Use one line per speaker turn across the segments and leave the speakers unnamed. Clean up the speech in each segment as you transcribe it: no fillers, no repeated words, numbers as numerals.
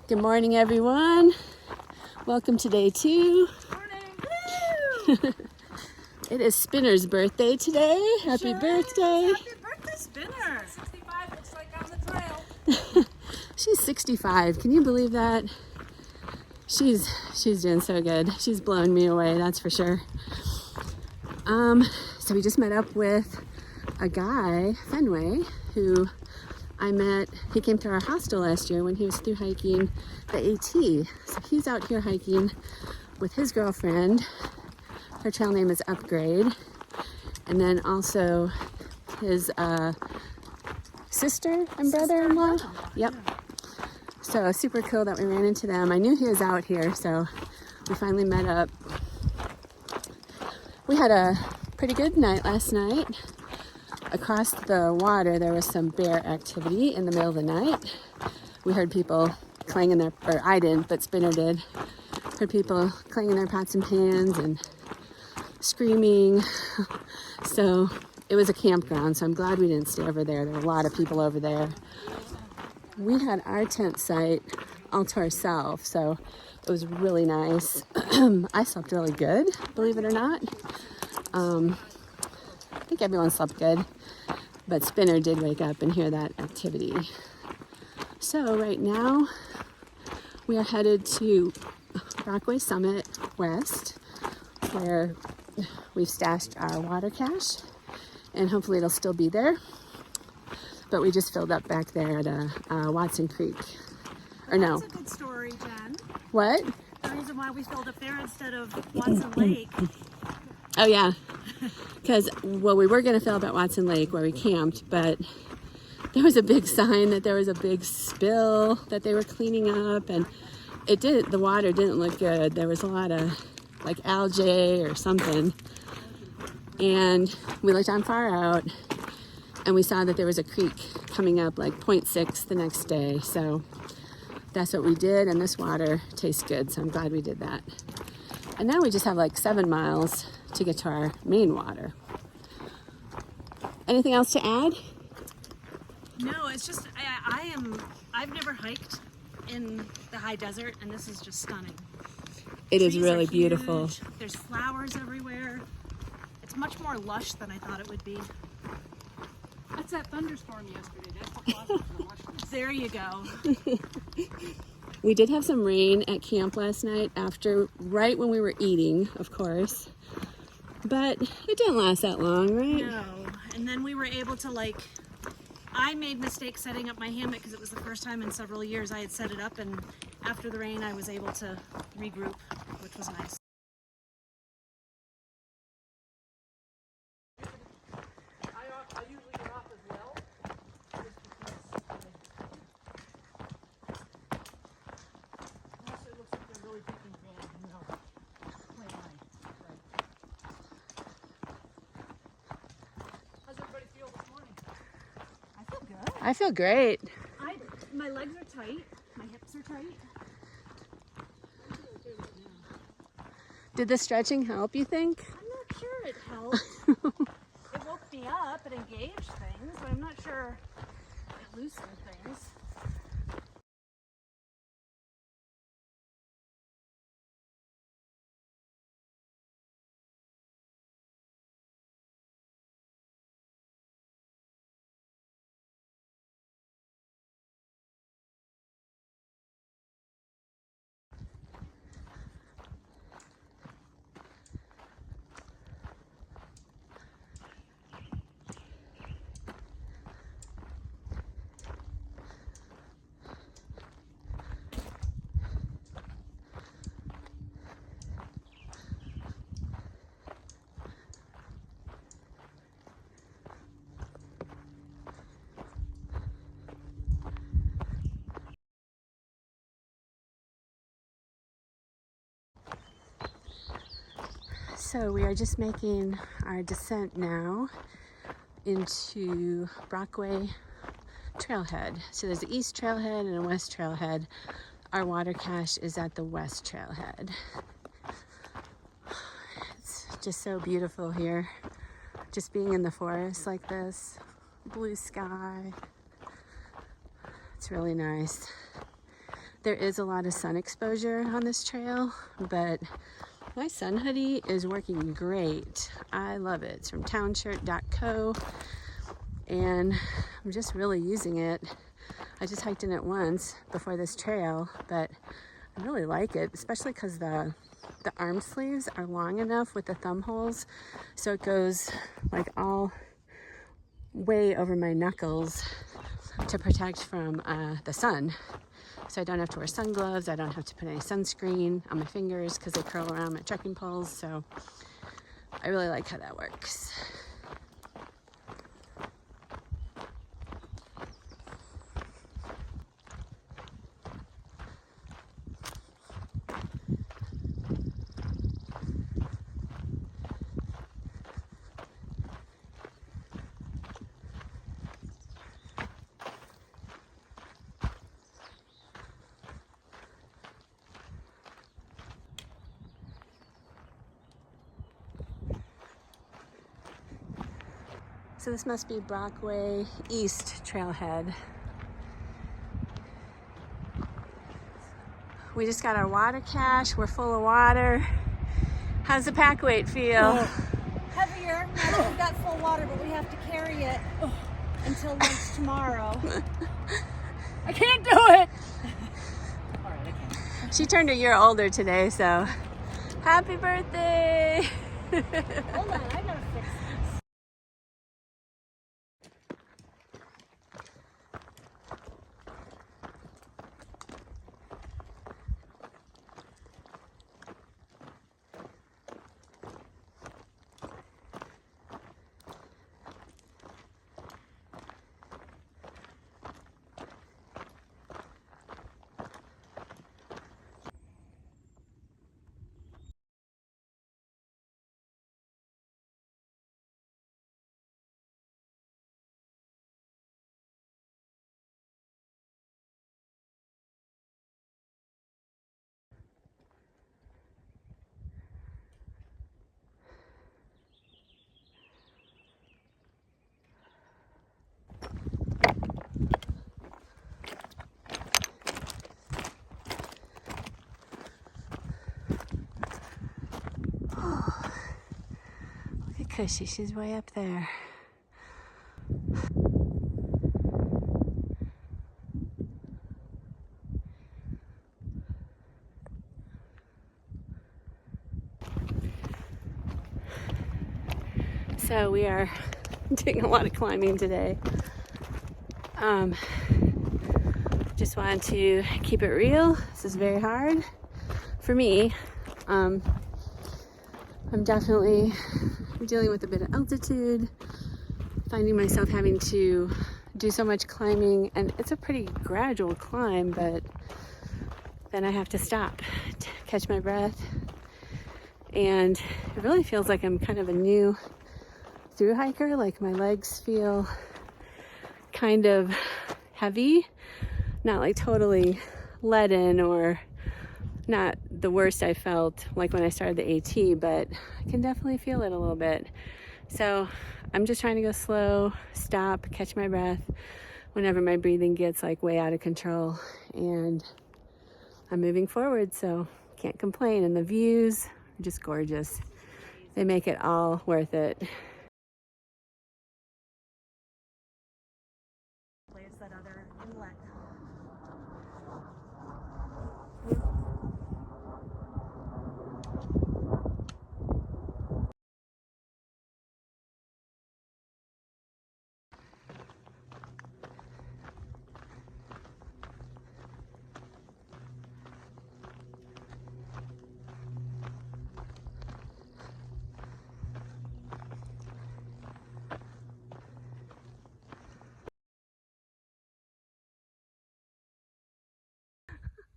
Good morning, everyone. Welcome to day 2.
Morning. Woo!
It is Spinner's birthday today. Happy birthday.
Happy birthday, Spinner. 65 looks like on the trail.
She's 65. Can you believe that? She's doing so good. She's blowing me away, that's for sure. So we just met up with a guy, Fenway, who I met. He came to our hostel last year when he was through hiking the AT. So he's out here hiking with his girlfriend. Her trail name is Upgrade. And then also his sister and brother-in-law. Yep. So super cool that we ran into them. I knew he was out here, so we finally met up. We had a pretty good night last night. Across the water, there was some bear activity in the middle of the night. We heard people clanging their, or I didn't, but Spinner did. Heard people clanging their pots and pans and screaming. So it was a campground, so I'm glad we didn't stay over there. There were a lot of people over there. We had our tent site all to ourselves, so it was really nice. I slept really good, believe it or not. I think everyone slept good, but Spinner did wake up and hear that activity. So right now we are headed to Brockway Summit West, where we've stashed our water cache, and hopefully it'll still be there. But we just filled up back there at Watson Creek. Or no.
That's a good story, Jen.
What?
The reason why we filled up there instead of Watson Lake.
Oh yeah, because, well, we were going to fill up at Watson Lake where we camped, but there was a big sign that there was a big spill that they were cleaning up, and the water didn't look good. There was a lot of like algae or something, and we looked on far out and we saw that there was a creek coming up like 0.6 the next day. So that's what we did, and this water tastes good, so I'm glad we did that. And now we just have like 7 miles to get to our main water. Anything else to add?
No, it's just I've never hiked in the high desert, and this is just stunning.
It is
Trees
really
are
beautiful.
huge. There's flowers everywhere. It's much more lush than I thought it would be.
That's that thunderstorm yesterday. That's what caused the lushness.
There you go.
We did have some rain at camp last night right when we were eating, of course. But it didn't last that long, right?
No. And then we were able to I made mistakes setting up my hammock because it was the first time in several years I had set it up, and after the rain I was able to regroup, which was nice.
I usually get off as well, just because unless it looks like they're really taking advantage of me, I'll play right. How's everybody feel this morning?
I feel good.
I feel great.
My legs are tight, my hips are tight.
Did the stretching help, you think?
I'm not sure it helped. It woke me up, it engaged things, but I'm not sure it loosened things.
So we are just making our descent now into Brockway Trailhead. So there's the East Trailhead and a West Trailhead. Our water cache is at the West Trailhead. It's just so beautiful here. Just being in the forest like this, blue sky. It's really nice. there is a lot of sun exposure on this trail, but my sun hoodie is working great. I love it. It's from townshirt.co, and I'm just really using it. I just hiked in it once before this trail, but I really like it, especially because the arm sleeves are long enough with the thumb holes, so it goes like all way over my knuckles to protect from the sun. So I don't have to wear sun gloves. I don't have to put any sunscreen on my fingers because they curl around my trekking poles. So I really like how that works. So this must be Brockway East Trailhead. We just got our water cache. We're full of water. How's the pack weight feel?
Heavier now that we've got full water, but we have to carry it until lunch tomorrow.
I can't do it. All right, I can.
She turned a year older today, so happy birthday!
Hold on, I gotta fix this.
Look at Cushy, she's way up there. So we are doing a lot of climbing today. Just wanted to keep it real. This is very hard for me. I'm definitely dealing with a bit of altitude, finding myself having to do so much climbing, and it's a pretty gradual climb, but then I have to stop to catch my breath, and it really feels like I'm kind of a new through hiker. Like my legs feel kind of heavy, not like totally leaden or not the worst I felt like when I started the AT, but I can definitely feel it a little bit. So I'm just trying to go slow, stop, catch my breath whenever my breathing gets like way out of control, and I'm moving forward, so can't complain. And the views are just gorgeous. They make it all worth it.
Plays that other inlet.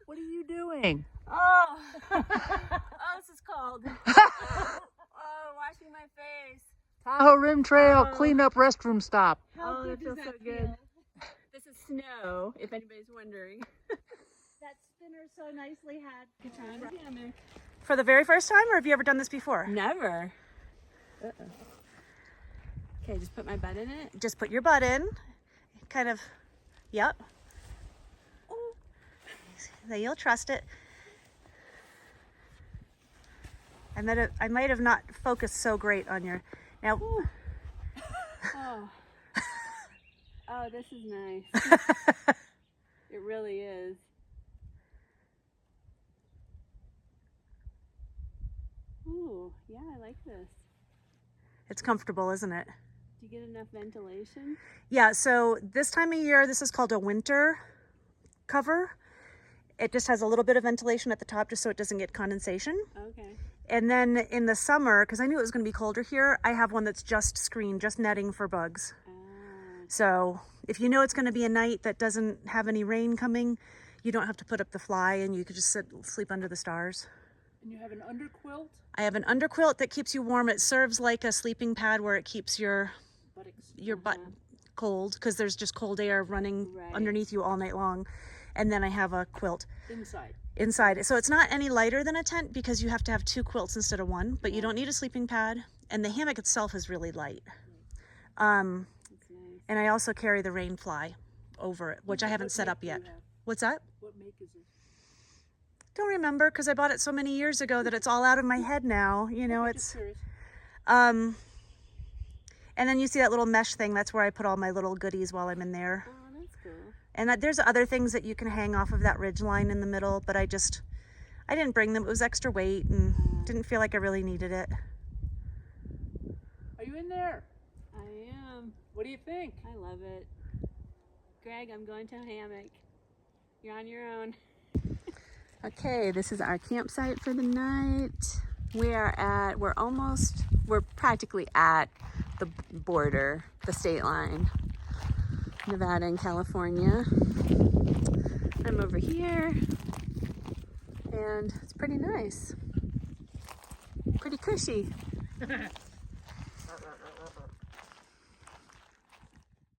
What are you doing?
Oh, this is cold. Oh, washing my face.
Tahoe Rim Trail
Oh.
cleanup restroom stop.
How good
that feels
does
so
that
good.
feel?
This is snow, if anybody's wondering.
That spinner so nicely had.
Hammock.
For the very first time, or have you ever done this before?
Never. Okay, just put my butt in it.
Just put your butt in. Kind of, yep. then you'll trust it. I might have not focused so great on your, now.
Oh. Oh, this is nice. It really is. Ooh, yeah, I like this.
It's comfortable, isn't it?
Do you get enough ventilation?
Yeah, so this time of year, this is called a winter cover. It just has a little bit of ventilation at the top just so it doesn't get condensation.
Okay.
And then in the summer, because I knew it was going to be colder here, I have one that's just screened, just netting for bugs. So if you know it's going to be a night that doesn't have any rain coming, you don't have to put up the fly and you could just sleep under the stars.
And you have an underquilt?
I have an underquilt that keeps you warm. It serves like a sleeping pad where it keeps your butt cold because there's just cold air running underneath you all night long. And then I have a quilt inside. So it's not any lighter than a tent because you have to have 2 quilts instead of 1, but you don't need a sleeping pad. And the hammock itself is really light. And I also carry the rain fly over it, which I haven't set up yet. What's that?
What make is it?
Don't remember because I bought it so many years ago that it's all out of my head now. You know,
Just curious.
and then you see that little mesh thing. That's where I put all my little goodies while I'm in there.
Oh, that's cool.
And there's other things that you can hang off of that ridge line in the middle, but I didn't bring them. It was extra weight and didn't feel like I really needed it.
Are you in there?
I am.
What do you think?
I love it. Greg, I'm going to a hammock. You're on your own. Okay, this is our campsite for the night. We're practically at the border, the state line, Nevada and California. I'm over here, and it's pretty nice. Pretty cushy.